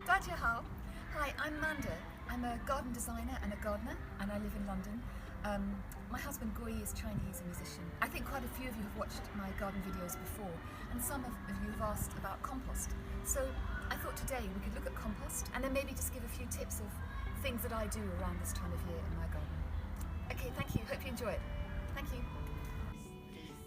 Deadheading. Hi, I'm Manda. I'm a garden designer and a gardener, and I live in London. My husband Guo Yi is Chinese, a musician. I think quite a few of you have watched my garden videos before, and some of you have asked about compost. So I thought today we could look at compost and then maybe just give a few tips of things that I do around this time of year in my garden. Okay, thank you. Hope you enjoy it. Thank you.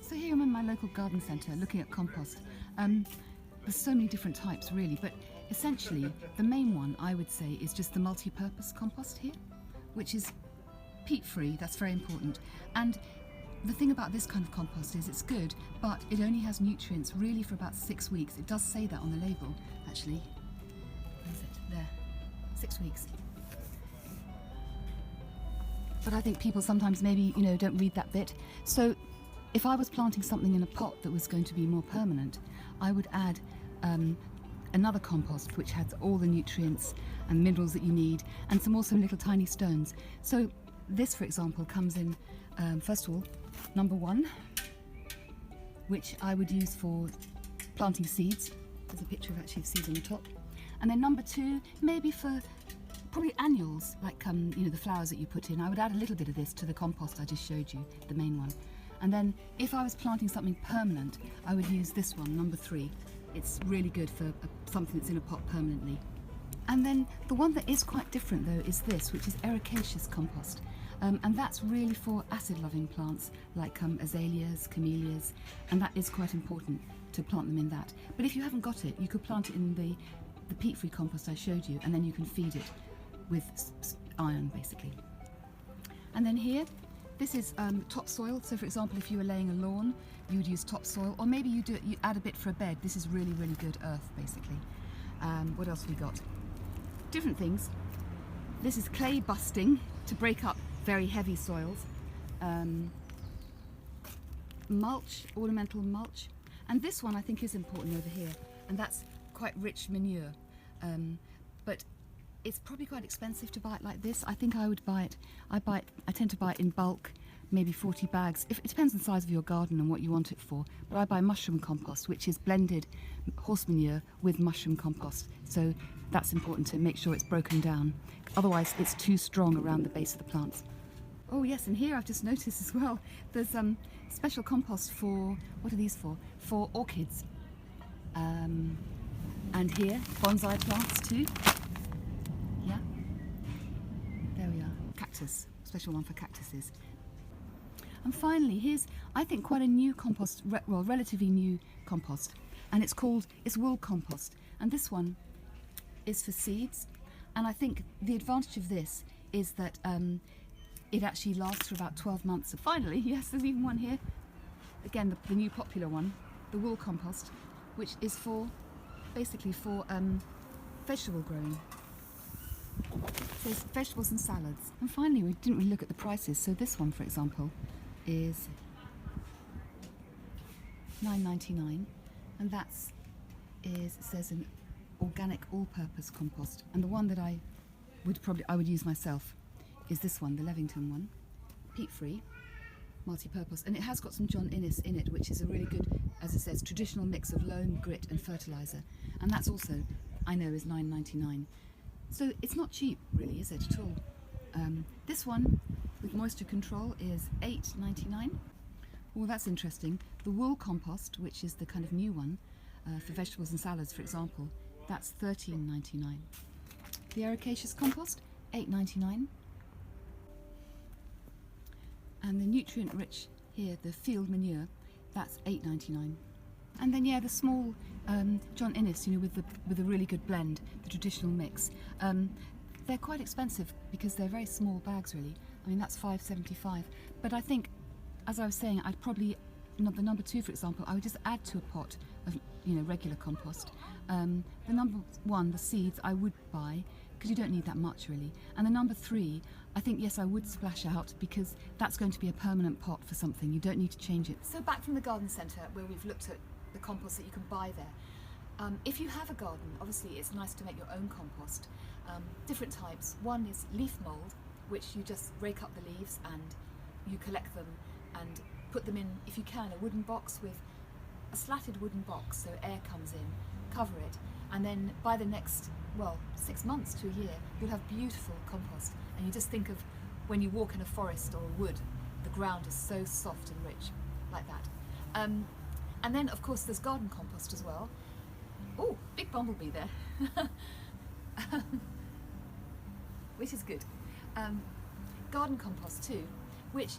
So here I'm in my local garden centre looking at compost. There's so many different types really, but essentially the main one I would say is just the multi-purpose compost here, which is peat-free. That's very important. And the thing about this kind of compost is it's good, but it only has nutrients really for about 6 weeks. It does say that on the label, actually. Where is it? There. 6 weeks. But I think people sometimes maybe, don't read that bit. So if I was planting something in a pot that was going to be more permanent, I would add another compost which has all the nutrients and minerals that you need, and some also little tiny stones. So this, for example, comes in, first of all, number 1, which I would use for planting seeds. There's a picture of actually seeds on the top. And then number 2, maybe for probably annuals, like the flowers that you put in. I would add a little bit of this to the compost I just showed you, the main one. And then if I was planting something permanent, I would use this one, number 3. It's really good for something that's in a pot permanently. And then the one that is quite different though is this, which is ericaceous compost. And that's really for acid-loving plants like azaleas, camellias, and that is quite important to plant them in that. But if you haven't got it, you could plant it in the peat-free compost I showed you, and then you can feed it with iron basically. And then here, this is topsoil. So for example, if you were laying a lawn, you would use topsoil, or maybe you add a bit for a bed. This is really, really good earth basically. What else have we got? Different things. This is clay busting to break up very heavy soils. Mulch, ornamental mulch. And this one I think is important over here, and that's quite rich manure. But it's probably quite expensive to buy it like this. I think I would buy it, I tend to buy it in bulk, maybe 40 bags. It depends on the size of your garden and what you want it for. But I buy mushroom compost, which is blended horse manure with mushroom compost. So that's important to make sure it's broken down. Otherwise it's too strong around the base of the plants. Oh yes, and here I've just noticed as well, there's special compost for, what are these for? For orchids. And here, bonsai plants too. Yeah, there we are. Cactus, special one for cactuses. And finally, here's, I think, quite a new compost, well, relatively new compost, and it's wool compost. And this one is for seeds. And I think the advantage of this is that it actually lasts for about 12 months. And finally, yes, there's even one here. Again, the new popular one, the wool compost, which is basically for vegetable growing. So it's vegetables and salads. And finally, we didn't really look at the prices. So this one, for example, is $9.99, and it says an organic all-purpose compost. And the one that I would use myself is this one, the Levington one, peat-free, multi-purpose, and it has got some John Innes in it, which is a really good, as it says, traditional mix of loam, grit and fertiliser. And that's also, I know, is $9.99. So it's not cheap really, is it, at all? This one with moisture control is $8.99. Well, that's interesting. The wool compost, which is the kind of new one for vegetables and salads, for example, that's $13.99. The ericaceous compost, $8.99. And the nutrient-rich here, the field manure, that's $8.99. And then the small John Innes, with a really good blend, the traditional mix. They're quite expensive because they're very small bags, really. I mean, that's $5.75. But I think, as I was saying, I'd probably, the number 2, for example, I would just add to a pot of, regular compost. The number 1, the seeds, I would buy because you don't need that much, really. And the number 3, I think, yes, I would splash out because that's going to be a permanent pot for something. You don't need to change it. So back from the garden centre where we've looked at the compost that you can buy there. If you have a garden, obviously it's nice to make your own compost. Different types. One is leaf mould, which you just rake up the leaves and you collect them and put them in, if you can, a wooden box with a slatted wooden box so air comes in, cover it, and then by the next, well, 6 months to a year, you'll have beautiful compost. And you just think of when you walk in a forest or a wood, the ground is so soft and rich, like that. And then, of course, there's garden compost as well. Oh, big bumblebee there. Which is good. Garden compost too, which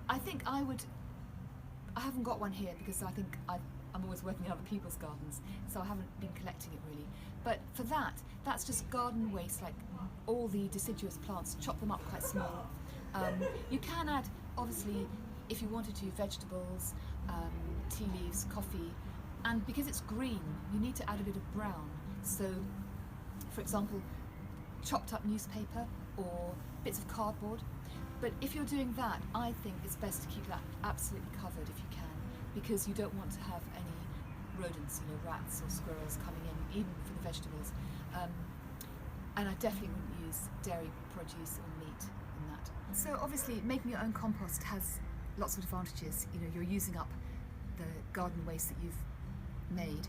I haven't got one here because I think I'm always working in other people's gardens, so I haven't been collecting it really. But for that's just garden waste, like all the deciduous plants, chop them up quite small. You can add, obviously, if you wanted to, vegetables, tea leaves, coffee, and because it's green, you need to add a bit of brown. So, for example, chopped up newspaper or bits of cardboard. But if you're doing that, I think it's best to keep that absolutely covered if you can, because you don't want to have any rodents, rats or squirrels coming in, even for the vegetables. And I definitely wouldn't use dairy produce or meat in that. So obviously making your own compost has lots of advantages. You're using up the garden waste that you've made.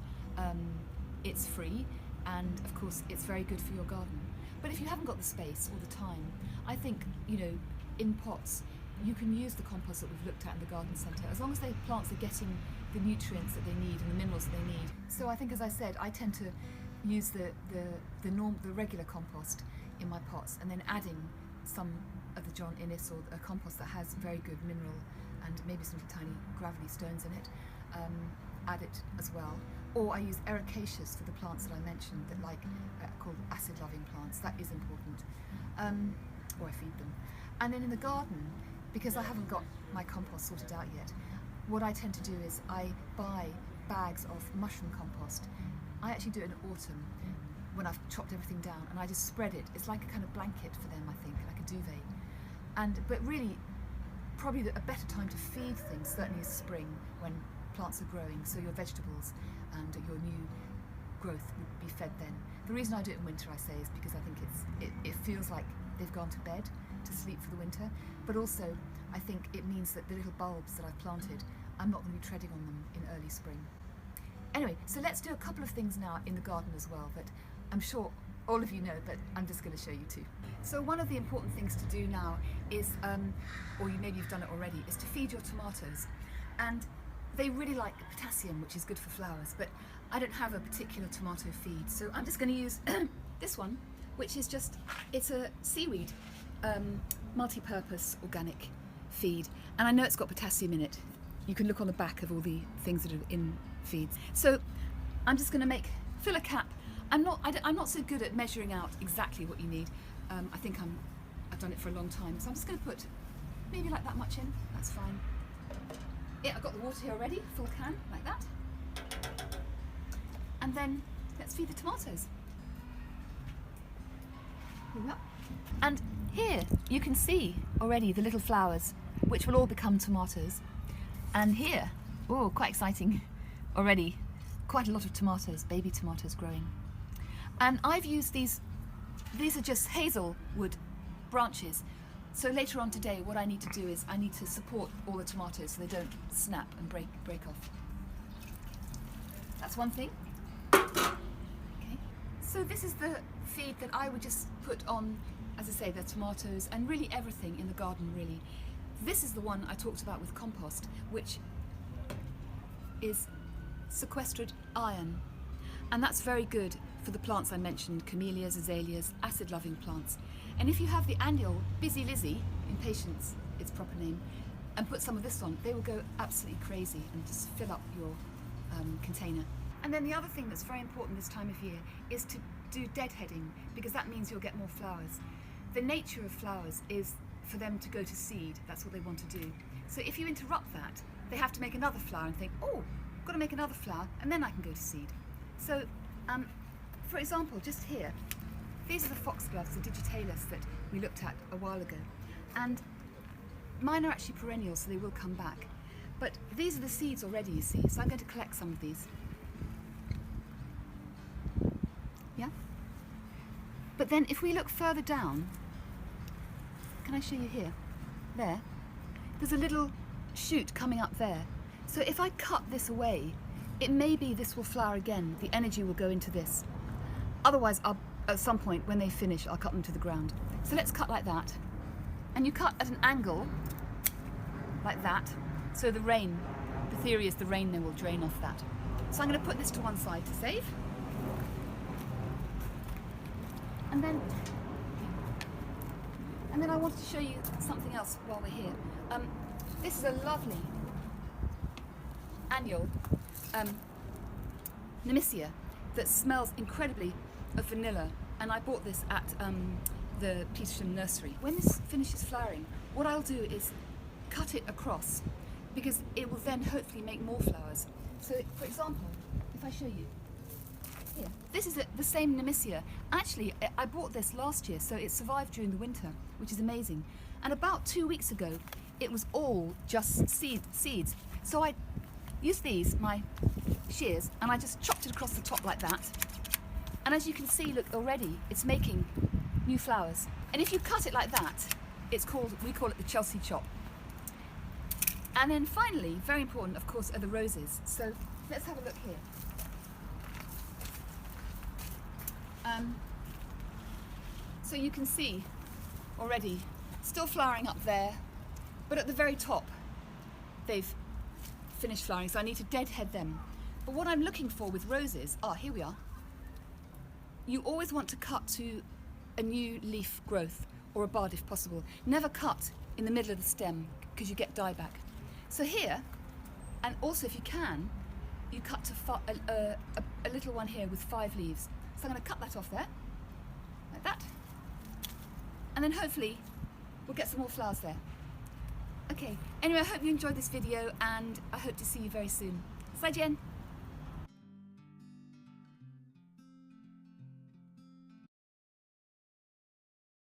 It's free, and of course it's very good for your garden. But if you haven't got the space or the time, I think, in pots, you can use the compost that we've looked at in the garden centre, as long as the plants are getting the nutrients that they need and the minerals that they need. So I think, as I said, I tend to use the regular compost in my pots, and then adding some of the John Innes or a compost that has very good mineral and maybe some tiny gravelly stones in it, add it as well. Or I use ericaceous for the plants that I mentioned that called acid-loving plants. That is important. Or I feed them. And then in the garden, because I haven't got my compost sorted out yet, what I tend to do is I buy bags of mushroom compost. I actually do it in autumn when I've chopped everything down, and I just spread it. It's like a kind of blanket for them, I think, like a duvet. But really, probably a better time to feed things certainly is spring, when plants are growing, so your vegetables and your new growth would be fed then. The reason I do it in winter, I say, is because I think it feels like they've gone to bed to sleep for the winter, but also I think it means that the little bulbs that I've planted, I'm not going to be treading on them in early spring. Anyway, so let's do a couple of things now in the garden as well that I'm sure all of you know, but I'm just going to show you too. So one of the important things to do now is, or maybe you've done it already, is to feed your tomatoes. And they really like potassium, which is good for flowers, but I don't have a particular tomato feed, so I'm just going to use this one, which is it's a seaweed multi-purpose organic feed, and I know it's got potassium in it. You can look on the back of all the things that are in feeds. So I'm just going to fill a cap. I'm not so good at measuring out exactly what you need. I think I've done it for a long time, so I'm just going to put maybe like that much in. That's fine. Yeah, I've got the water here already, full can, like that. And then let's feed the tomatoes. Here we are. And here you can see already the little flowers, which will all become tomatoes. And here, oh, quite exciting already, quite a lot of tomatoes, baby tomatoes growing. And I've used these are just hazelwood branches. So later on today, what I need to do is I need to support all the tomatoes so they don't snap and break off. That's one thing. Okay. So this is the feed that I would just put on, as I say, the tomatoes and really everything in the garden, really. This is the one I talked about with compost, which is sequestered iron. And that's very good for the plants I mentioned, camellias, azaleas, acid-loving plants. And if you have the annual Busy Lizzie, Impatiens, its proper name, and put some of this on, they will go absolutely crazy and just fill up your container. And then the other thing that's very important this time of year is to do deadheading, because that means you'll get more flowers. The nature of flowers is for them to go to seed. That's what they want to do. So if you interrupt that, they have to make another flower and think, oh, I've got to make another flower and then I can go to seed. So, for example, just here, these are the foxgloves, the digitalis that we looked at a while ago. And mine are actually perennial, so they will come back. But these are the seeds already, you see, so I'm going to collect some of these. Yeah? But then if we look further down, can I show you here? There. There's a little shoot coming up there. So if I cut this away, it may be this will flower again. The energy will go into this. Otherwise, at some point when they finish, I'll cut them to the ground. So let's cut like that. And you cut at an angle, like that. So the theory is the rain then will drain off that. So I'm going to put this to one side to save. And then I wanted to show you something else while we're here. This is a lovely annual Nemesia that smells incredibly of vanilla, and I bought this at the Petersham nursery. When this finishes flowering, what I'll do is cut it across, because it will then hopefully make more flowers. So for example, if I show you here, this is the same Nemesia. Actually, I bought this last year, so it survived during the winter, which is amazing. And about 2 weeks ago, it was all just seeds. So I used these, my shears, and I just chopped it across the top like that. And as you can see, look, already it's making new flowers. And if you cut it like that, we call it the Chelsea chop. And then finally, very important, of course, are the roses. So let's have a look here. So you can see already, still flowering up there, but at the very top, they've finished flowering, so I need to deadhead them. But what I'm looking for with roses, here we are. You always want to cut to a new leaf growth, or a bud if possible. Never cut in the middle of the stem, because you get dieback. So here, and also if you can, you cut to a little one here with 5 leaves. So I'm going to cut that off there, like that. And then hopefully we'll get some more flowers there. Okay, anyway, I hope you enjoyed this video, and I hope to see you very soon. 再见!